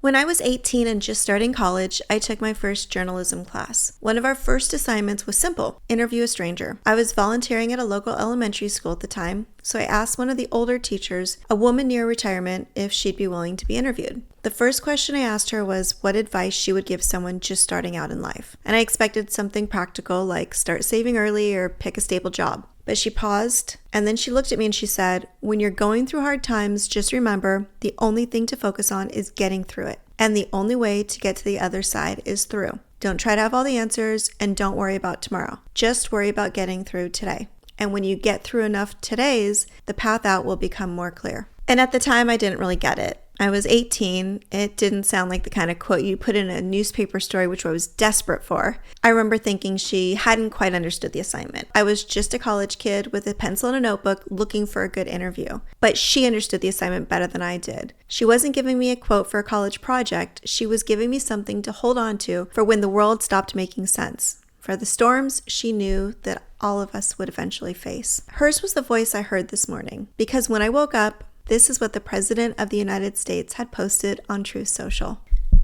When I was 18 and just starting college, I took my first journalism class. One of our first assignments was simple: interview a stranger. I was volunteering at a local elementary school at the time, so I asked one of the older teachers, a woman near retirement, if she'd be willing to be interviewed. The first question I asked her was what advice she would give someone just starting out in life. And I expected something practical like start saving early or pick a stable job. But she paused, and then she looked at me and she said, when you're going through hard times, just remember the only thing to focus on is getting through it. And the only way to get to the other side is through. Don't try to have all the answers, and don't worry about tomorrow. Just worry about getting through today. And when you get through enough todays, the path out will become more clear. And at the time, I didn't really get it. I was 18. It didn't sound like the kind of quote you put in a newspaper story, which I was desperate for. I remember thinking she hadn't quite understood the assignment. I was just a college kid with a pencil and a notebook looking for a good interview. But she understood the assignment better than I did. She wasn't giving me a quote for a college project. She was giving me something to hold on to for when the world stopped making sense. For the storms she knew that all of us would eventually face. Hers was the voice I heard this morning, because when I woke up, this is what the President of the United States had posted on Truth Social.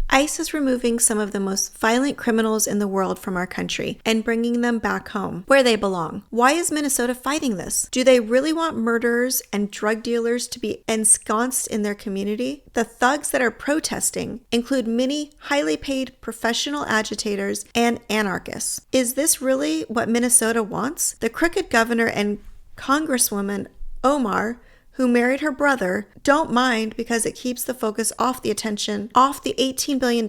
ICE is removing some of the most violent criminals in the world from our country and bringing them back home, where they belong. Why is Minnesota fighting this? Do they really want murderers and drug dealers to be ensconced in their community? The thugs that are protesting include many highly paid professional agitators and anarchists. Is this really what Minnesota wants? The crooked governor and Congresswoman Omar, who married her brother, don't mind because it keeps the focus off the attention, off the $18 billion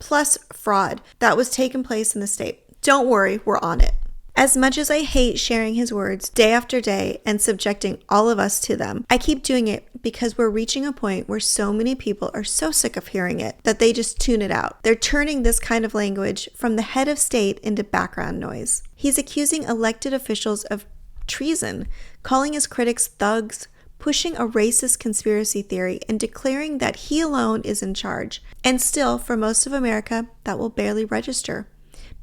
plus fraud that was taking place in the state. Don't worry, we're on it. As much as I hate sharing his words day after day and subjecting all of us to them, I keep doing it because we're reaching a point where so many people are so sick of hearing it that they just tune it out. They're turning this kind of language from the head of state into background noise. He's accusing elected officials of treason, calling his critics thugs, pushing a racist conspiracy theory, and declaring that he alone is in charge. And still, for most of America, that will barely register.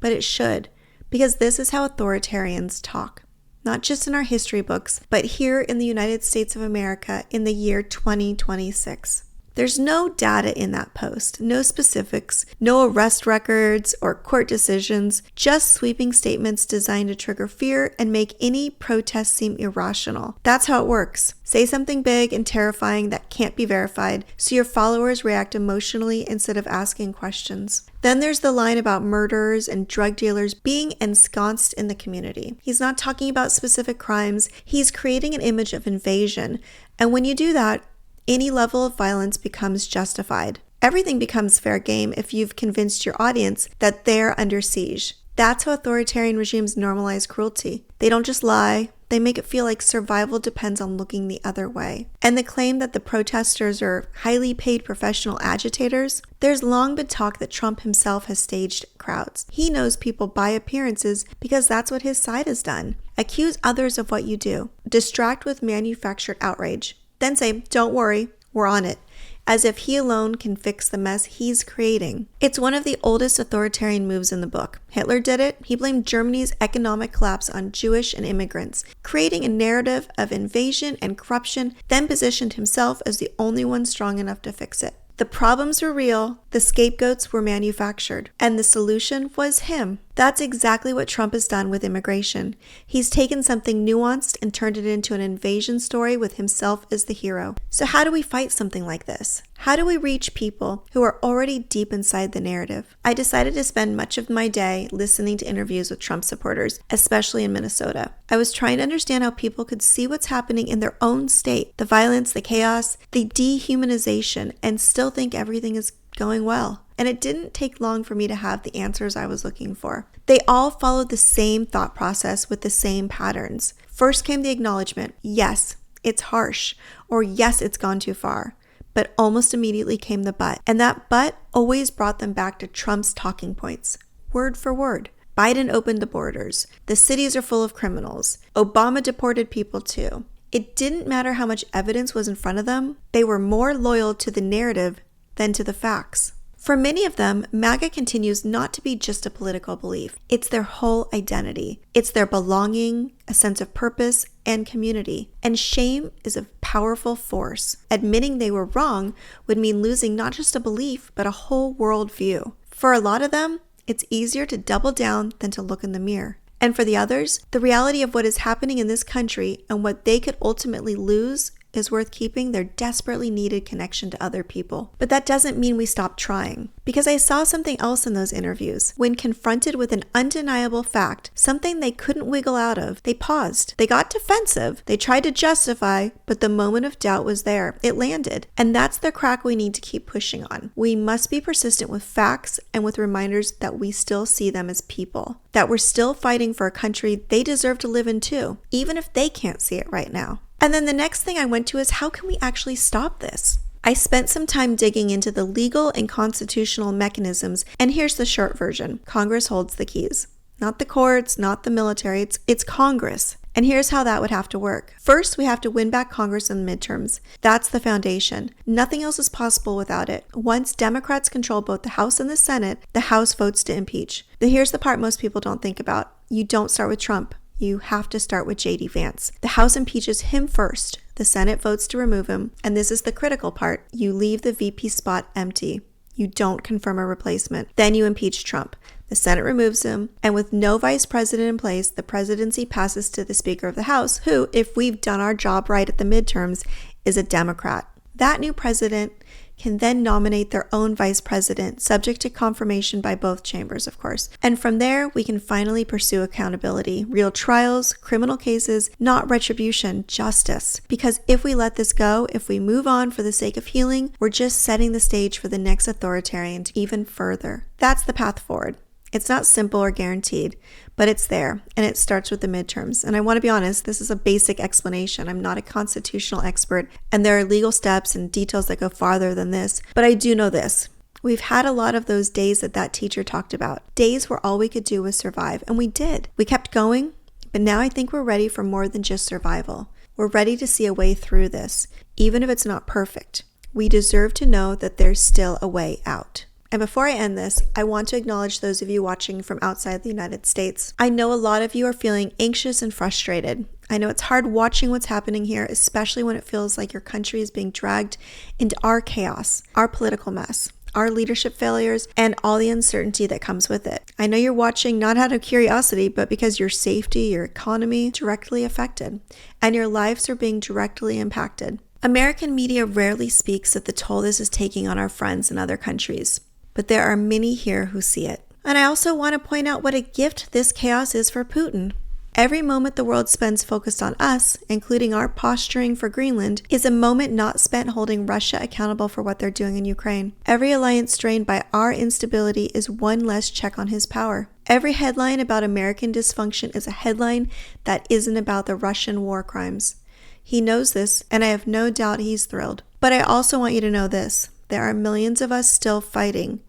But it should, because this is how authoritarians talk. Not just in our history books, but here in the United States of America in the year 2026. There's no data in that post, no specifics, no arrest records or court decisions, just sweeping statements designed to trigger fear and make any protest seem irrational. That's how it works. Say something big and terrifying that can't be verified, so your followers react emotionally instead of asking questions. Then there's the line about murderers and drug dealers being ensconced in the community. He's not talking about specific crimes, he's creating an image of invasion. And when you do that, any level of violence becomes justified. Everything becomes fair game if you've convinced your audience that they're under siege. That's how authoritarian regimes normalize cruelty. They don't just lie, they make it feel like survival depends on looking the other way. And the claim that the protesters are highly paid professional agitators, there's long been talk that Trump himself has staged crowds. He knows people buy appearances because that's what his side has done. Accuse others of what you do. Distract with manufactured outrage. Then say, don't worry, we're on it, as if he alone can fix the mess he's creating. It's one of the oldest authoritarian moves in the book. Hitler did it. He blamed Germany's economic collapse on Jewish and immigrants, creating a narrative of invasion and corruption, then positioned himself as the only one strong enough to fix it. The problems were real, the scapegoats were manufactured, and the solution was him. That's exactly what Trump has done with immigration. He's taken something nuanced and turned it into an invasion story with himself as the hero. So how do we fight something like this? How do we reach people who are already deep inside the narrative? I decided to spend much of my day listening to interviews with Trump supporters, especially in Minnesota. I was trying to understand how people could see what's happening in their own state, the violence, the chaos, the dehumanization, and still think everything is going well. And it didn't take long for me to have the answers I was looking for. They all followed the same thought process with the same patterns. First came the acknowledgement, yes, it's harsh, or yes, it's gone too far. But almost immediately came the but. And that but always brought them back to Trump's talking points, word for word. Biden opened the borders. The cities are full of criminals. Obama deported people too. It didn't matter how much evidence was in front of them. They were more loyal to the narrative than to the facts. For many of them, MAGA continues not to be just a political belief. It's their whole identity. It's their belonging, a sense of purpose, and community. And shame is a powerful force. Admitting they were wrong would mean losing not just a belief, but a whole worldview. For a lot of them, it's easier to double down than to look in the mirror. And for the others, the reality of what is happening in this country and what they could ultimately lose is worth keeping their desperately needed connection to other people. But that doesn't mean we stop trying. Because I saw something else in those interviews. When confronted with an undeniable fact, something they couldn't wiggle out of, they paused. They got defensive. They tried to justify, but the moment of doubt was there. It landed. And that's the crack we need to keep pushing on. We must be persistent with facts and with reminders that we still see them as people. That we're still fighting for a country they deserve to live in too, even if they can't see it right now. And then the next thing I went to is, how can we actually stop this? I spent some time digging into the legal and constitutional mechanisms, and here's the short version. Congress holds the keys. Not the courts, not the military, it's Congress. And here's how that would have to work. First, we have to win back Congress in the midterms. That's the foundation. Nothing else is possible without it. Once Democrats control both the House and the Senate, the House votes to impeach. But here's the part most people don't think about. You don't start with Trump. You have to start with J.D. Vance. The House impeaches him first. The Senate votes to remove him. And this is the critical part. You leave the VP spot empty. You don't confirm a replacement. Then you impeach Trump. The Senate removes him. And with no vice president in place, the presidency passes to the Speaker of the House, who, if we've done our job right at the midterms, is a Democrat. That new president can then nominate their own vice president, subject to confirmation by both chambers, of course. And from there, we can finally pursue accountability, real trials, criminal cases, not retribution, justice. Because if we let this go, if we move on for the sake of healing, we're just setting the stage for the next authoritarian to even further. That's the path forward. It's not simple or guaranteed, but it's there, and it starts with the midterms. And I want to be honest, this is a basic explanation. I'm not a constitutional expert, and there are legal steps and details that go farther than this, but I do know this. We've had a lot of those days that teacher talked about, days where all we could do was survive, and we did. We kept going, but now I think we're ready for more than just survival. We're ready to see a way through this, even if it's not perfect. We deserve to know that there's still a way out. And before I end this, I want to acknowledge those of you watching from outside the United States. I know a lot of you are feeling anxious and frustrated. I know it's hard watching what's happening here, especially when it feels like your country is being dragged into our chaos, our political mess, our leadership failures, and all the uncertainty that comes with it. I know you're watching not out of curiosity, but because your safety, your economy, directly affected, and your lives are being directly impacted. American media rarely speaks of the toll this is taking on our friends in other countries. But there are many here who see it. And I also want to point out what a gift this chaos is for Putin. Every moment the world spends focused on us, including our posturing for Greenland, is a moment not spent holding Russia accountable for what they're doing in Ukraine. Every alliance strained by our instability is one less check on his power. Every headline about American dysfunction is a headline that isn't about the Russian war crimes. He knows this, and I have no doubt he's thrilled. But I also want you to know this. There are millions of us still fighting.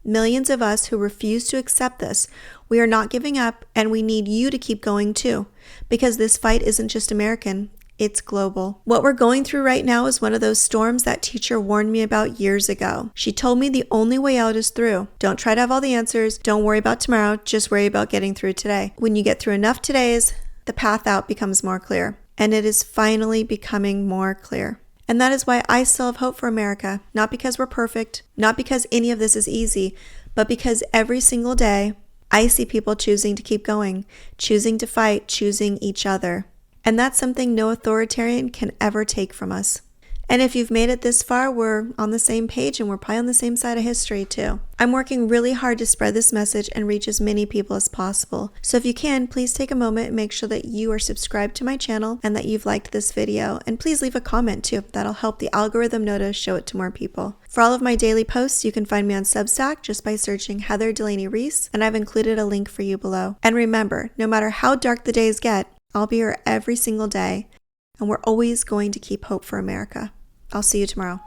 Millions of us who refuse to accept this. We are not giving up, and we need you to keep going too, because this fight isn't just American, it's global. What we're going through right now is one of those storms that teacher warned me about years ago. She told me the only way out is through. Don't try to have all the answers. Don't worry about tomorrow. Just worry about getting through today. When you get through enough todays, the path out becomes more clear, and it is finally becoming more clear. And that is why I still have hope for America, not because we're perfect, not because any of this is easy, but because every single day I see people choosing to keep going, choosing to fight, choosing each other. And that's something no authoritarian can ever take from us. And if you've made it this far, we're on the same page and we're probably on the same side of history too. I'm working really hard to spread this message and reach as many people as possible. So if you can, please take a moment and make sure that you are subscribed to my channel and that you've liked this video. And please leave a comment too. That'll help the algorithm know to show it to more people. For all of my daily posts, you can find me on Substack just by searching Heather Delaney Reese, and I've included a link for you below. And remember, no matter how dark the days get, I'll be here every single day. And we're always going to keep hope for America. I'll see you tomorrow.